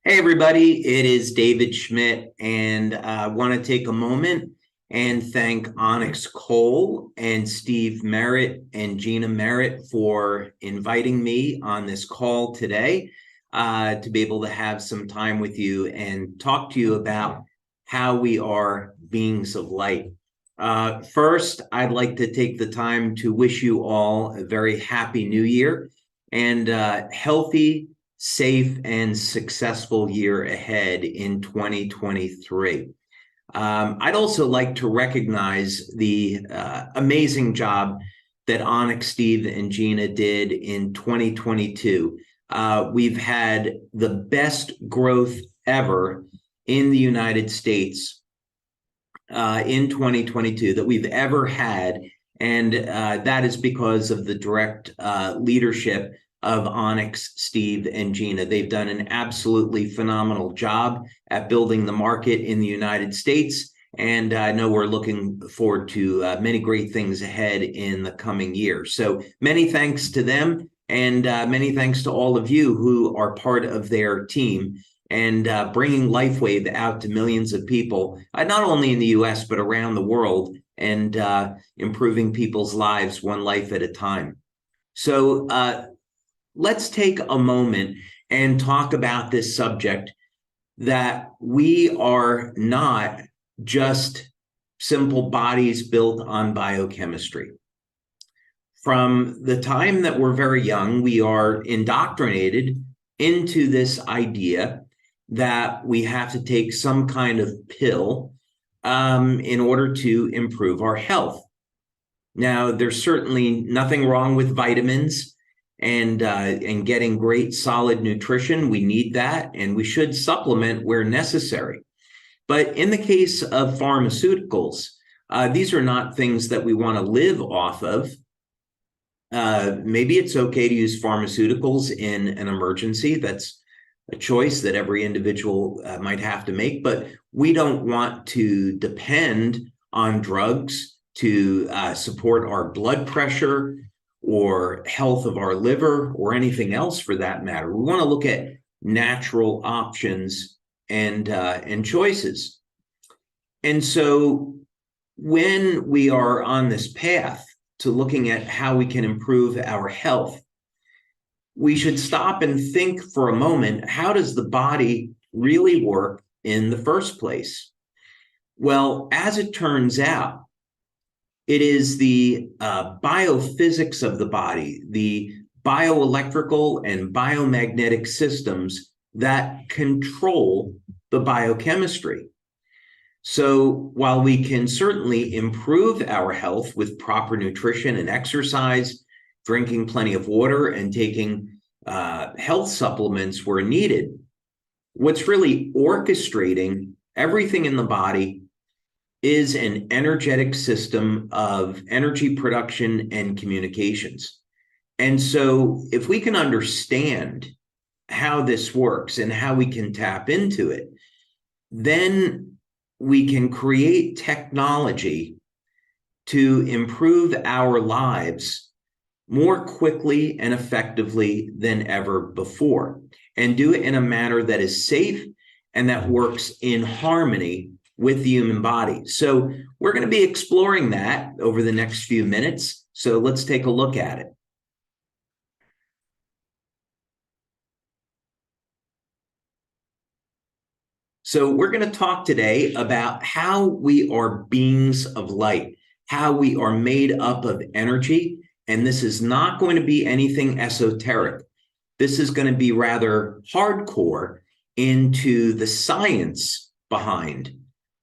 Hey, everybody, it is David Schmidt, and I want to take a moment and thank Onyx Coale and Steve Merritt and Gina Merritt for inviting me on this call today to be able to have some time with you and talk to you about how we are beings of light. First, I'd like to take the time to wish you all a very happy new year and healthy, safe, and successful year ahead in 2023. I'd also like to recognize the amazing job that Onyx, Steve, and Gina did in 2022. We've had the best growth ever in the United States in 2022 that we've ever had. And that is because of the direct leadership of Onyx, Steve, and Gina. They've done an absolutely phenomenal job at building the market in the United States. And I know we're looking forward to many great things ahead in the coming year. So many thanks to them, and many thanks to all of you who are part of their team and bringing Lifewave out to millions of people, not only in the US, but around the world, and improving people's lives one life at a time. So let's take a moment and talk about this subject, that we are not just simple bodies built on biochemistry. From the time that we're very young, we are indoctrinated into this idea that we have to take some kind of pill in order to improve our health. Now, there's certainly nothing wrong with vitamins and getting great solid nutrition. We need that, and we should supplement where necessary. But in the case of pharmaceuticals, these are not things that we want to live off of. Maybe it's okay to use pharmaceuticals in an emergency. That's a choice that every individual might have to make, but we don't want to depend on drugs to support our blood pressure or health of our liver or anything else for that matter. We want to look at natural options and choices. And so when we are on this path to looking at how we can improve our health, we should stop and think for a moment, how does the body really work in the first place? Well, as it turns out, it is the biophysics of the body, the bioelectrical and biomagnetic systems that control the biochemistry. So while we can certainly improve our health with proper nutrition and exercise, drinking plenty of water, and taking health supplements where needed, what's really orchestrating everything in the body is an energetic system of energy production and communications. And so if we can understand how this works and how we can tap into it, then we can create technology to improve our lives more quickly and effectively than ever before, and do it in a manner that is safe and that works in harmony with the human body. So we're going to be exploring that over the next few minutes. So let's take a look at it. So we're going to talk today about how we are beings of light, how we are made up of energy. And this is not going to be anything esoteric. This is going to be rather hardcore into the science behind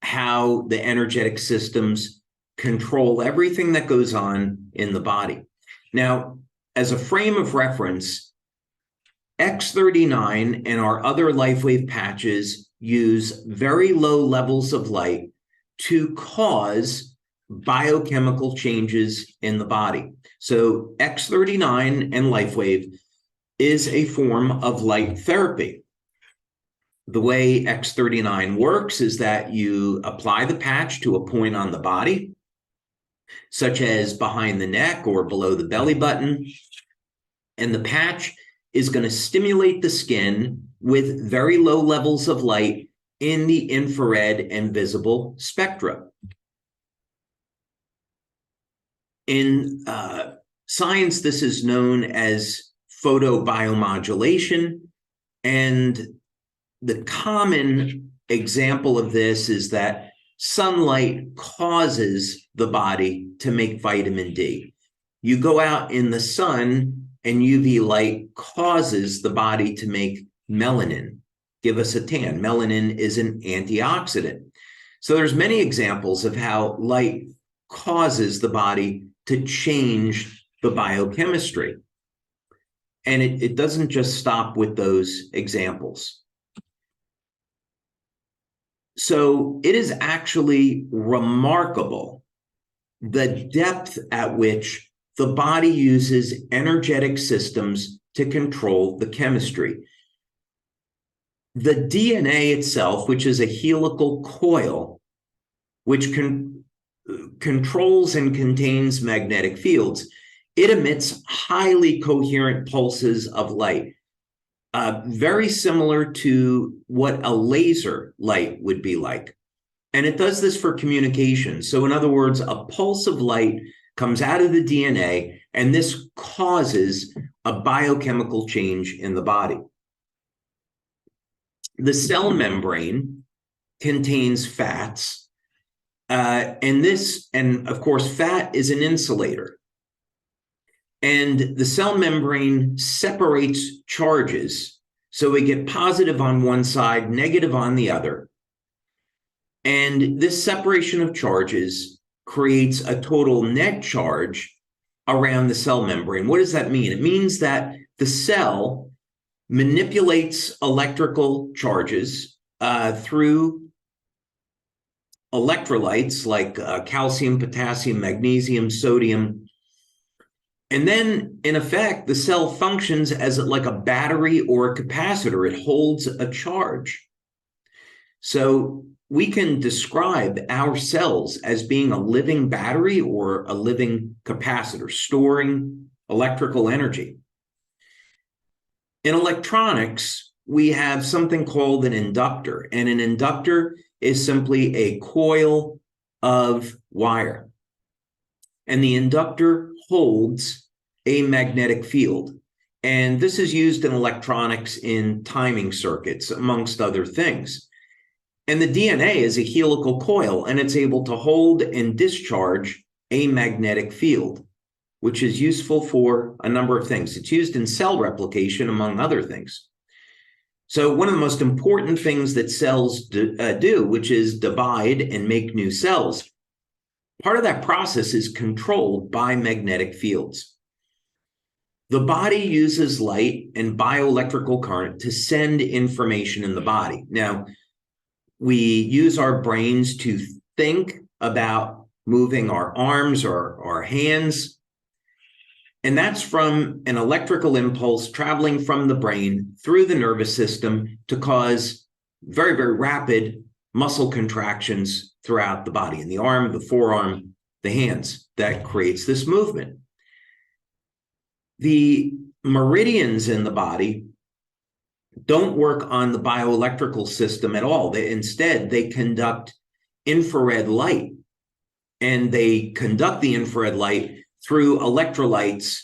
how the energetic systems control everything that goes on in the body. Now, as a frame of reference, X39 and our other Lifewave patches use very low levels of light to cause biochemical changes in the body. So X39 and Lifewave is a form of light therapy. The way X39 works is that you apply the patch to a point on the body, such as behind the neck or below the belly button, and the patch is going to stimulate the skin with very low levels of light in the infrared and visible spectra. In science, this is known as photobiomodulation, and the common example of this is that sunlight causes the body to make vitamin D. You go out in the sun and UV light causes the body to make melanin, give us a tan. Melanin is an antioxidant. So there's many examples of how light causes the body to change the biochemistry. And it doesn't just stop with those examples. So it is actually remarkable the depth at which the body uses energetic systems to control the chemistry. The DNA itself, which is a helical coil, which controls and contains magnetic fields, it emits highly coherent pulses of light, very similar to what a laser light would be like. And it does this for communication. So in other words, a pulse of light comes out of the DNA, and this causes a biochemical change in the body. The cell membrane contains fats, and of course, fat is an insulator. And the cell membrane separates charges. So we get positive on one side, negative on the other. And this separation of charges creates a total net charge around the cell membrane. What does that mean? It means that the cell manipulates electrical charges through electrolytes like calcium, potassium, magnesium, sodium. And then, in effect, the cell functions as like a battery or a capacitor. It holds a charge. So we can describe our cells as being a living battery or a living capacitor, storing electrical energy. In electronics, we have something called an inductor, and an inductor is simply a coil of wire. And the inductor holds a magnetic field. And this is used in electronics in timing circuits, amongst other things. And the DNA is a helical coil, and it's able to hold and discharge a magnetic field, which is useful for a number of things. It's used in cell replication, among other things. So one of the most important things that cells do, which is divide and make new cells, part of that process is controlled by magnetic fields. The body uses light and bioelectrical current to send information in the body. Now, we use our brains to think about moving our arms or our hands. And that's from an electrical impulse traveling from the brain through the nervous system to cause very, very rapid muscle contractions throughout the body, in the arm, the forearm, the hands. That creates this movement. The meridians in the body don't work on the bioelectrical system at all. Instead, they conduct infrared light, and they conduct the infrared light through electrolytes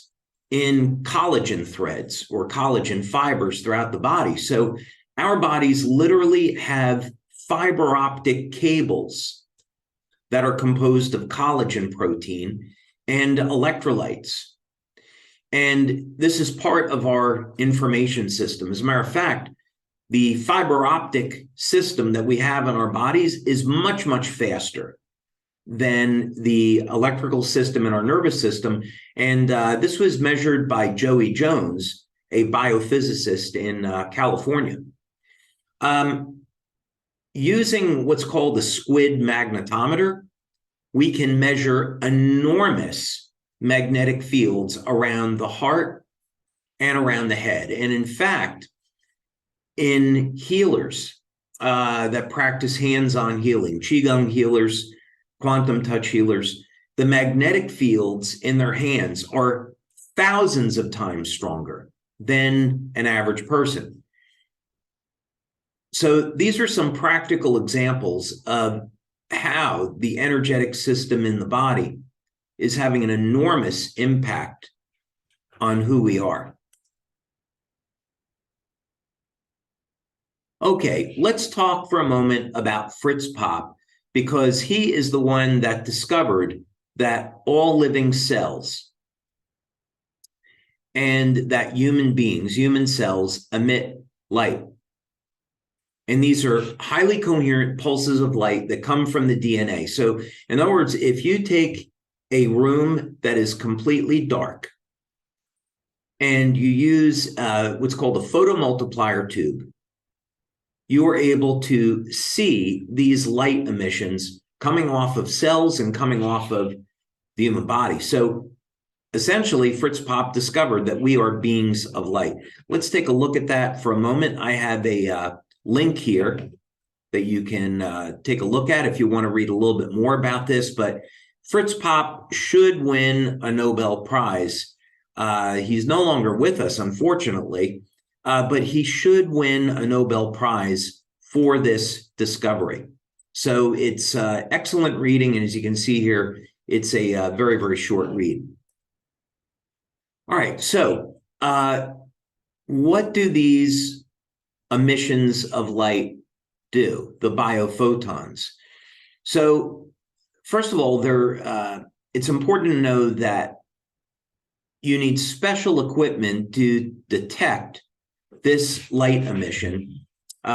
in collagen threads or collagen fibers throughout the body. So our bodies literally have fiber optic cables that are composed of collagen protein and electrolytes. And this is part of our information system. As a matter of fact, the fiber optic system that we have in our bodies is much, much faster than the electrical system in our nervous system. And this was measured by Joey Jones, a biophysicist in California. Using what's called the squid magnetometer, we can measure enormous magnetic fields around the heart and around the head. And in fact, in healers that practice hands-on healing, Qigong healers, quantum touch healers, the magnetic fields in their hands are thousands of times stronger than an average person. So these are some practical examples of how the energetic system in the body is having an enormous impact on who we are. Okay, let's talk for a moment about Fritz Popp, because he is the one that discovered that all living cells and that human beings, human cells, emit light. And these are highly coherent pulses of light that come from the DNA. So, in other words, if you take a room that is completely dark and you use what's called a photomultiplier tube, you are able to see these light emissions coming off of cells and coming off of the human body. So essentially, Fritz Popp discovered that we are beings of light. Let's take a look at that for a moment. I have a link here that you can take a look at if you want to read a little bit more about this. But Fritz Popp should win a Nobel Prize. He's no longer with us, unfortunately. But he should win a Nobel Prize for this discovery. So it's excellent reading. And as you can see here, it's a very, very short read. All right. So what do these emissions of light do, the biophotons? So first of all, it's important to know that you need special equipment to detect this light emission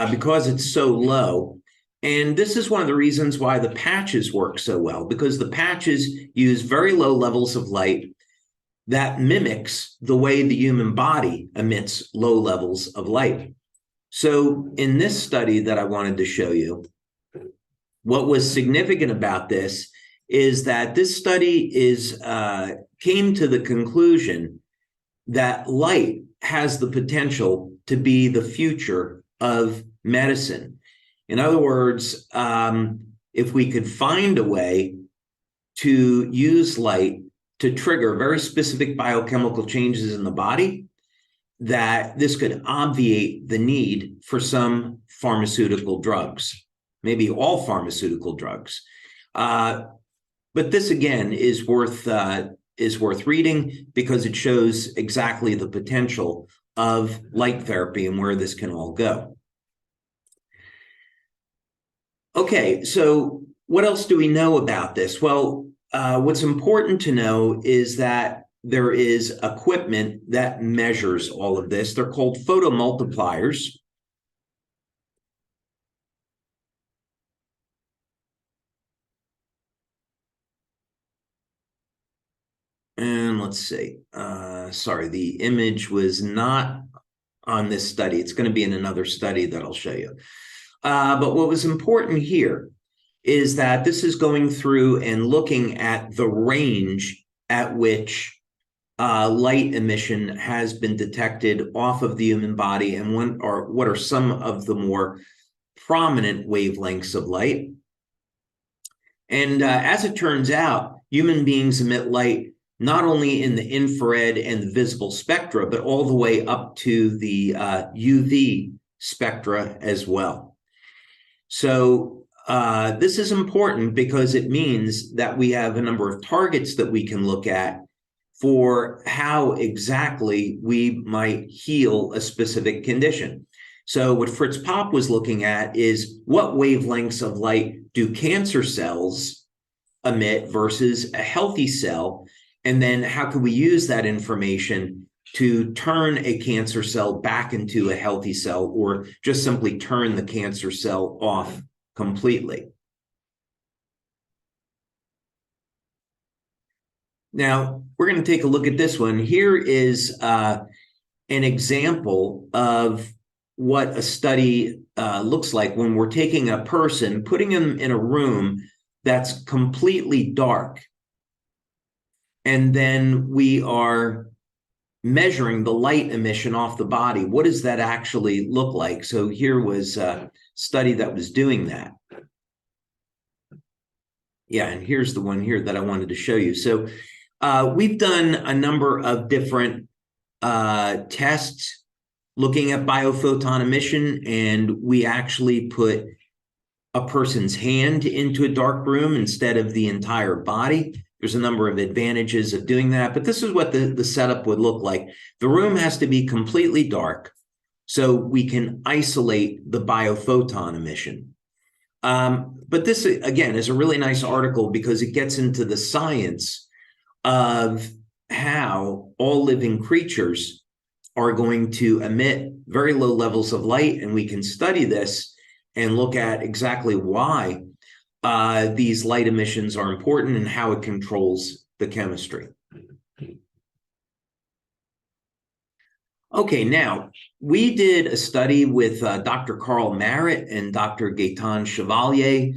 because it's so low. And this is one of the reasons why the patches work so well, because the patches use very low levels of light that mimics the way the human body emits low levels of light. So in this study that I wanted to show you, what was significant about this is that this study came to the conclusion that light has the potential to be the future of medicine. In other words, if we could find a way to use light to trigger very specific biochemical changes in the body, that this could obviate the need for some pharmaceutical drugs, maybe all pharmaceutical drugs. But this, again, is worth reading because it shows exactly the potential of light therapy and where this can all go. Okay, so what else do we know about this? Well, what's important to know is that there is equipment that measures all of this. They're called photomultipliers. And let's see. Sorry, the image was not on this study. It's going to be in another study that I'll show you. But what was important here is that this is going through and looking at the range at which light emission has been detected off of the human body, and what are some of the more prominent wavelengths of light. And as it turns out, human beings emit light not only in the infrared and the visible spectra, but all the way up to the UV spectra as well. So this is important because it means that we have a number of targets that we can look at for how exactly we might heal a specific condition. So what Fritz Popp was looking at is what wavelengths of light do cancer cells emit versus a healthy cell, and then how can we use that information to turn a cancer cell back into a healthy cell, or just simply turn the cancer cell off completely. Now, we're going to take a look at this one. Here is an example of what a study looks like when we're taking a person, putting them in a room that's completely dark, and then we are measuring the light emission off the body. What does that actually look like? So here was a study that was doing that. Yeah, and here's the one here that I wanted to show you. So we've done a number of different tests looking at biophoton emission, and we actually put a person's hand into a dark room instead of the entire body. There's a number of advantages of doing that, but this is what the setup would look like. The room has to be completely dark so we can isolate the biophoton emission. But this, again, is a really nice article because it gets into the science of how all living creatures are going to emit very low levels of light, and we can study this and look at exactly why these light emissions are important and how it controls the chemistry. Okay, now, we did a study with Dr. Carl Merritt and Dr. Gaetan Chevalier.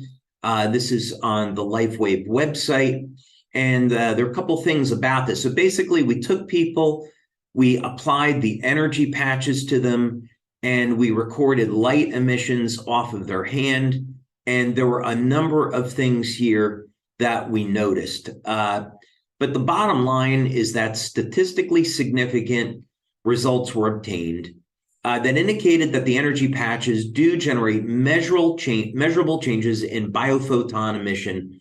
This is on the Lifewave website, and there are a couple things about this. So basically, we took people, we applied the energy patches to them, and we recorded light emissions off of their hand. And there were a number of things here that we noticed. But the bottom line is that statistically significant results were obtained that indicated that the energy patches do generate measurable changes in biophoton emission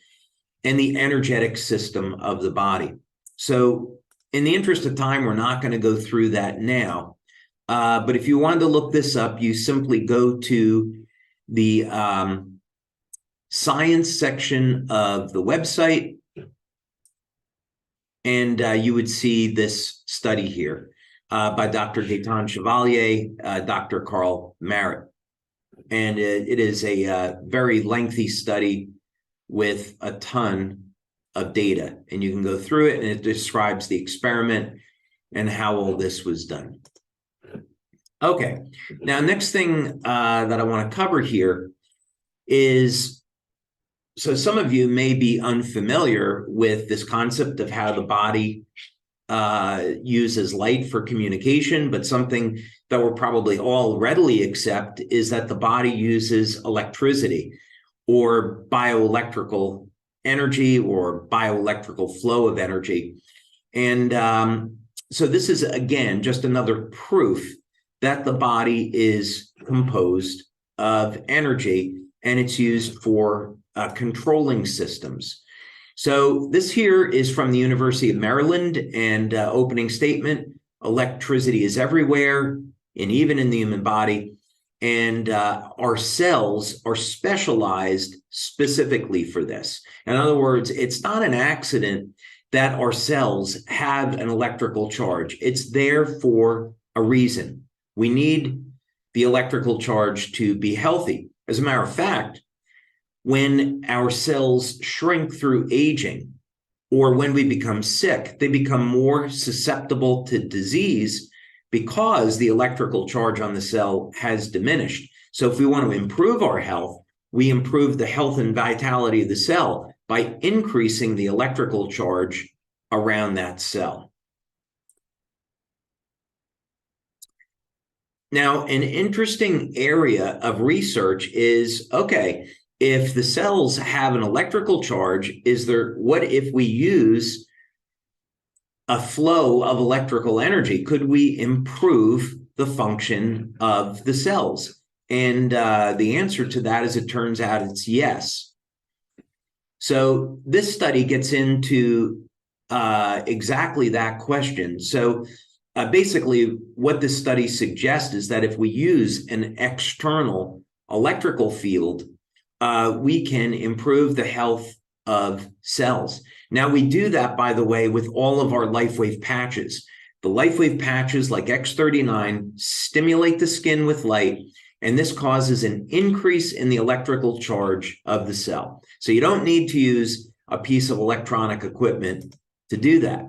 and the energetic system of the body. So in the interest of time, we're not going to go through that now. But if you wanted to look this up, you simply go to the science section of the website, and you would see this study here by Dr. Gaetan Chevalier, Dr. Carl Merritt. And it is a very lengthy study with a ton of data. And you can go through it, and it describes the experiment and how all this was done. Okay, now next thing that I want to cover here is, so some of you may be unfamiliar with this concept of how the body uses light for communication, but something that we'll probably all readily accept is that the body uses electricity or bioelectrical energy or bioelectrical flow of energy. And so this is, again, just another proof that the body is composed of energy, and it's used for controlling systems. So this here is from the University of Maryland, and opening statement: electricity is everywhere, and even in the human body. And our cells are specialized specifically for this. In other words, it's not an accident that our cells have an electrical charge. It's there for a reason. We need the electrical charge to be healthy. As a matter of fact, when our cells shrink through aging, or when we become sick, they become more susceptible to disease because the electrical charge on the cell has diminished. So if we want to improve our health, we improve the health and vitality of the cell by increasing the electrical charge around that cell. Now, an interesting area of research is, okay, if the cells have an electrical charge, what if we use a flow of electrical energy? Could we improve the function of the cells? And the answer to that, as it turns out, it's yes. So this study gets into exactly that question. So basically, what this study suggests is that if we use an external electrical field, we can improve the health of cells. Now, we do that, by the way, with all of our Lifewave patches. The Lifewave patches, like X39, stimulate the skin with light, and this causes an increase in the electrical charge of the cell. So you don't need to use a piece of electronic equipment to do that.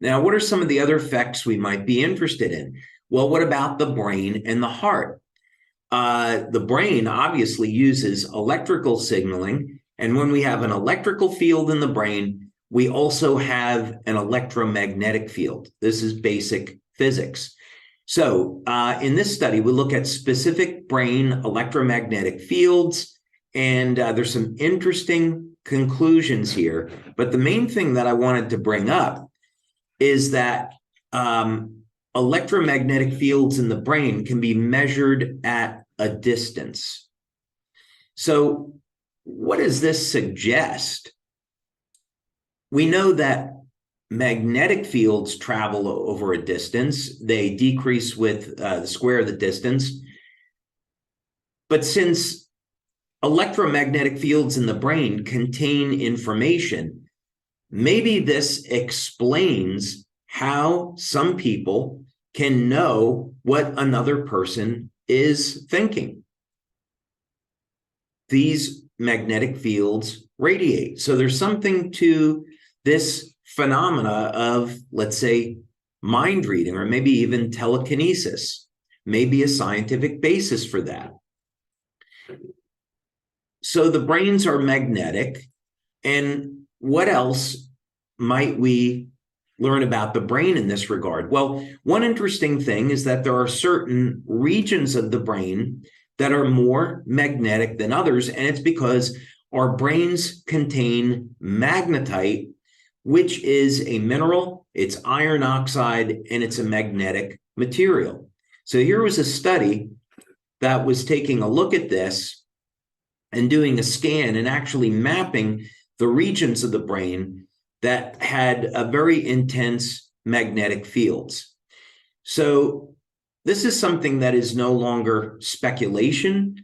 Now, what are some of the other effects we might be interested in? Well, what about the brain and the heart? The brain obviously uses electrical signaling, and when we have an electrical field in the brain, we also have an electromagnetic field. This is basic physics. So in this study, we look at specific brain electromagnetic fields, and there's some interesting conclusions here. But the main thing that I wanted to bring up is that electromagnetic fields in the brain can be measured at a distance. So what does this suggest? We know that magnetic fields travel over a distance. They decrease with the square of the distance. But since electromagnetic fields in the brain contain information, maybe this explains how some people can know what another person is thinking. These magnetic fields radiate. So there's something to this phenomena of, let's say, mind reading, or maybe even telekinesis, maybe a scientific basis for that. So the brains are magnetic. And what else might we learn about the brain in this regard? Well, one interesting thing is that there are certain regions of the brain that are more magnetic than others, and it's because our brains contain magnetite, which is a mineral, it's iron oxide, and it's a magnetic material. So here was a study that was taking a look at this and doing a scan and actually mapping the regions of the brain that had a very intense magnetic fields. So this is something that is no longer speculation.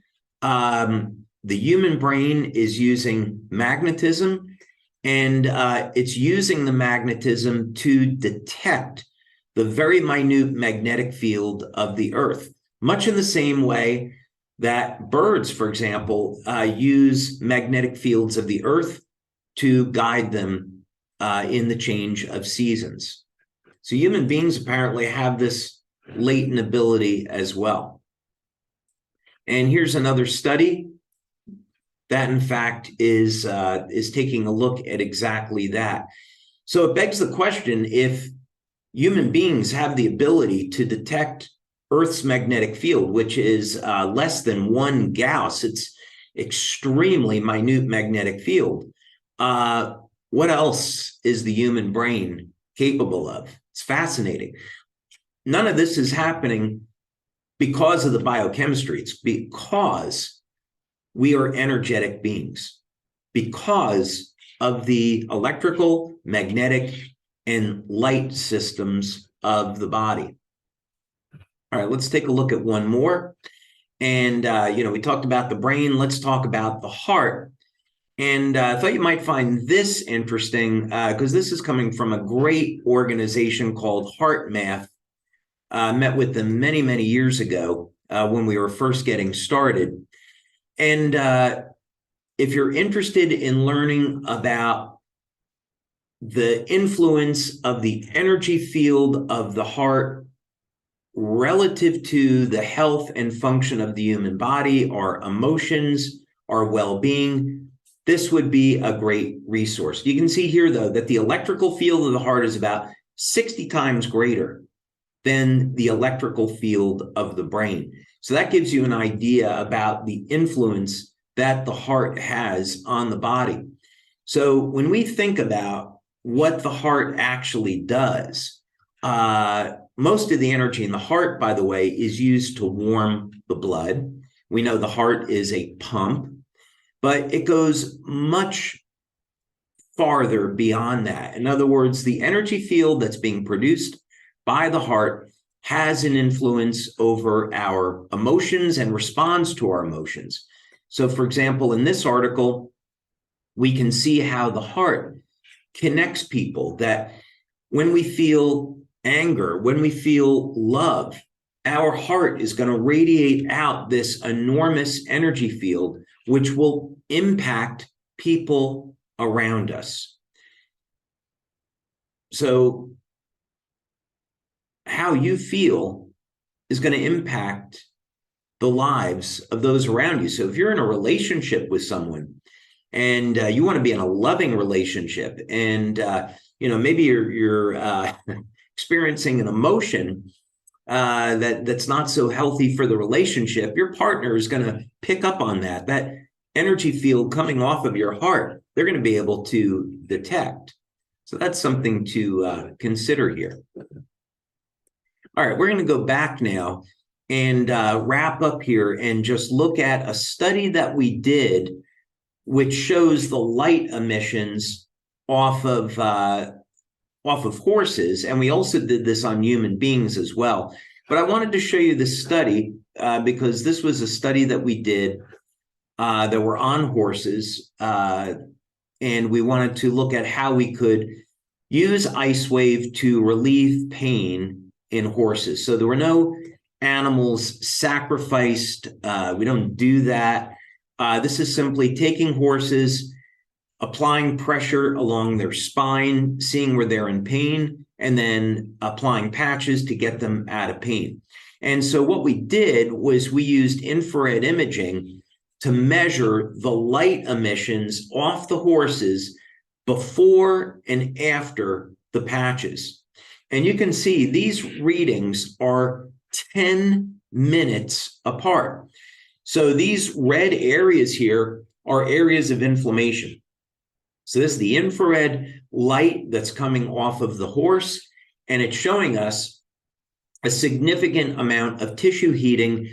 The human brain is using magnetism, and it's using the magnetism to detect the very minute magnetic field of the Earth, much in the same way that birds, for example, use magnetic fields of the Earth to guide them in the change of seasons. So human beings apparently have this latent ability as well. And here's another study that, in fact, is taking a look at exactly that. So it begs the question, if human beings have the ability to detect Earth's magnetic field, which is less than 1 Gauss, it's extremely minute magnetic field. What else is the human brain capable of? It's fascinating. None of this is happening because of the biochemistry. It's because we are energetic beings, because of the electrical, magnetic, and light systems of the body. All right, let's take a look at one more. And, we talked about the brain. Let's talk about the heart. And I thought you might find this interesting because this is coming from a great organization called Heart Math. Met with them many, many years ago when we were first getting started. And if you're interested in learning about the influence of the energy field of the heart relative to the health and function of the human body, our emotions, our well-being, this would be a great resource. You can see here, though, that the electrical field of the heart is about 60 times greater than the electrical field of the brain. So that gives you an idea about the influence that the heart has on the body. So when we think about what the heart actually does, most of the energy in the heart, by the way, is used to warm the blood. We know the heart is a pump, but it goes much farther beyond that. In other words, the energy field that's being produced by the heart has an influence over our emotions and responds to our emotions. So, for example, in this article, we can see how the heart connects people, that when we feel anger, when we feel love, our heart is going to radiate out this enormous energy field, which will impact people around us. So how you feel is going to impact the lives of those around you. So if you're in a relationship with someone and you want to be in a loving relationship, and maybe you're experiencing an emotion that's not so healthy for the relationship, your partner is going to pick up on that energy field coming off of your heart. They're going to be able to detect. So that's something to consider here. All right, we're going to go back now and wrap up here and just look at a study that we did, which shows the light emissions off of horses, and we also did this on human beings as well. But I wanted to show you this study because this was a study that we did that were on horses, and we wanted to look at how we could use Icewave to relieve pain in horses. So there were no animals sacrificed. We don't do that. This is simply taking horses, applying pressure along their spine, seeing where they're in pain, and then applying patches to get them out of pain. And so what we did was we used infrared imaging to measure the light emissions off the horses before and after the patches. And you can see these readings are 10 minutes apart. So these red areas here are areas of inflammation. So this is the infrared light that's coming off of the horse, and it's showing us a significant amount of tissue heating.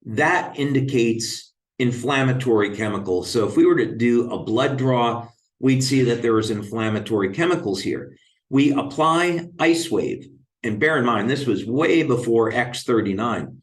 That indicates inflammatory chemicals. So if we were to do a blood draw, we'd see that there is inflammatory chemicals here. We apply Icewave, and bear in mind, this was way before X39.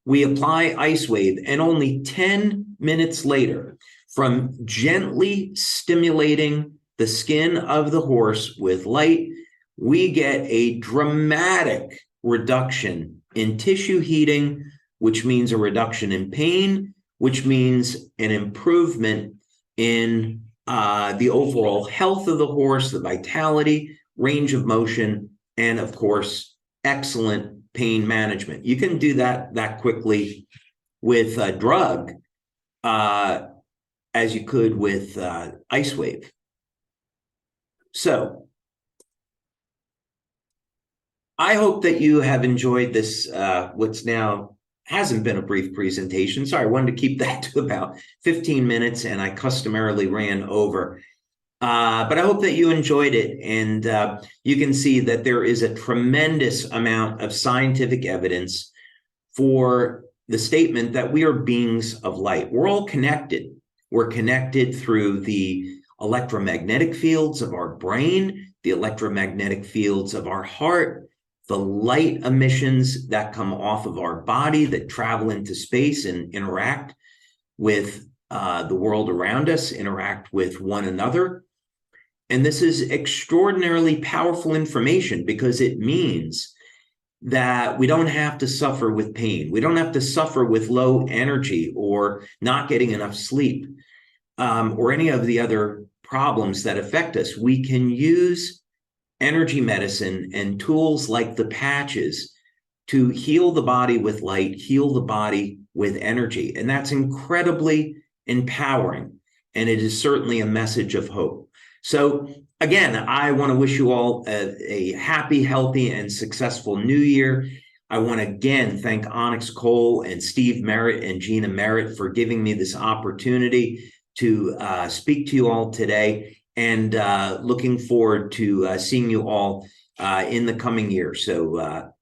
We apply Icewave, and only 10 minutes later, from gently stimulating the skin of the horse with light, we get a dramatic reduction in tissue heating, which means a reduction in pain, which means an improvement in the overall health of the horse, the vitality, range of motion, and of course, excellent pain management. You can do that quickly with a drug as you could with Icewave. So I hope that you have enjoyed this, what's now hasn't been a brief presentation. Sorry, I wanted to keep that to about 15 minutes, and I customarily ran over. But I hope that you enjoyed it, and you can see that there is a tremendous amount of scientific evidence for the statement that we are beings of light. We're all connected. We're connected through the electromagnetic fields of our brain, the electromagnetic fields of our heart, the light emissions that come off of our body that travel into space and interact with the world around us, interact with one another. And this is extraordinarily powerful information because it means that we don't have to suffer with pain. We don't have to suffer with low energy or not getting enough sleep or any of the other problems that affect us. We can use energy medicine and tools like the patches to heal the body with light, heal the body with energy. And that's incredibly empowering. And it is certainly a message of hope. So again, I want to wish you all a happy, healthy, and successful new year. I want to again thank Onyx Coale and Steve Merritt and Gina Merritt for giving me this opportunity to speak to you all today, and looking forward to seeing you all in the coming year. So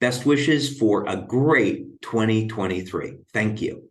best wishes for a great 2023. Thank you.